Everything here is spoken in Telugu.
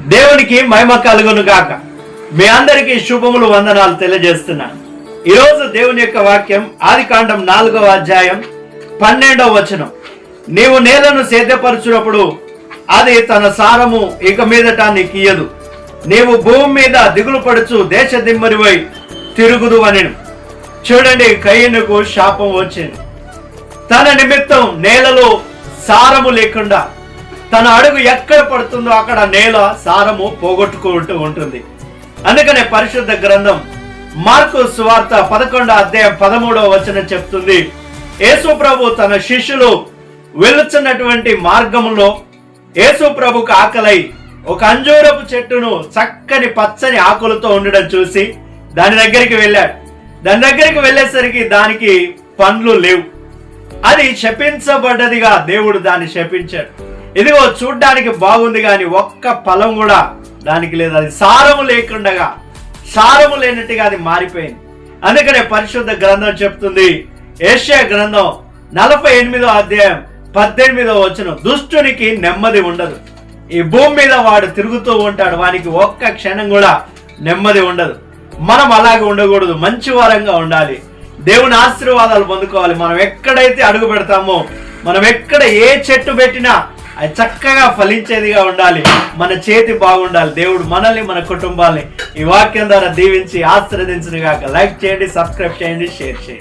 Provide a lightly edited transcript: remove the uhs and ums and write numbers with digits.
దేవునికి మహిమ కలుగును గాక. మీ అందరికీ శుభములు వందనాలు తెలియజేస్తున్నాను. ఈరోజు దేవుని యొక్క వాక్యం ఆదికాండం 4వ అధ్యాయం 12వ వచనం. నీవు నేలను సేద్యపరచునప్పుడు అది తన సారము ఇక మీదట నీకియ్యదు. నీవు భూమి మీద దిగులు పడుచు దేశ దిమ్మరివై తిరుగుదు అనెను. చూడండి, కయీనుకు శాపం వచ్చింది. తన నిమిత్తం నేలలో సారము లేకుండా తన అడుగు ఎక్కడ పడుతుందో అక్కడ నేల సారము పోగొట్టుకుంటూ ఉంటుంది. అందుకనే పరిశుద్ధ గ్రంథం మార్కు సువార్త 11వ అధ్యాయం 13వ వచనం చెప్తుంది, యేసు ప్రభు తన శిష్యులు వెళుతున్నటువంటి మార్గంలో యేసు ప్రభుకు ఆకలై ఒక అంజూరపు చెట్టును చక్కని పచ్చని ఆకులతో ఉండడం చూసి దాని దగ్గరికి వెళ్ళాడు. దాని దగ్గరికి వెళ్ళేసరికి దానికి పండ్లు లేవు. అది శపించబడ్డదిగా దేవుడు దాన్ని శపించాడు. ఇదిగో చూడ్డానికి బాగుంది కానీ ఒక్క ఫలం కూడా దానికి లేదు. అది సారము లేకుండగా, సారము లేనట్టుగా అది మారిపోయింది. అందుకనే పరిశుద్ధ గ్రంథం చెప్తుంది, యెషయా గ్రంథం 48వ అధ్యాయం 18వ వచనం, దుష్టునికి నెమ్మది ఉండదు. ఈ భూమి మీద వాడు తిరుగుతూ ఉంటాడు, వానికి ఒక్క క్షణం కూడా నెమ్మది ఉండదు. మనం అలాగే ఉండకూడదు, మంచి వారంగా ఉండాలి, దేవుని ఆశీర్వాదాలు పొందుకోవాలి. మనం ఎక్కడైతే అడుగు పెడతామో, మనం ఎక్కడ ఏ చెట్టు పెట్టినా అది చక్కగా ఫలించేదిగా ఉండాలి. మన చేతి బాగుండాలి. దేవుడు మనల్ని, మన కుటుంబాన్ని ఈ వాక్యం ద్వారా దీవించి ఆశీర్వదించును గాక. లైక్ చేయండి, సబ్స్క్రైబ్ చేయండి, షేర్ చేయండి.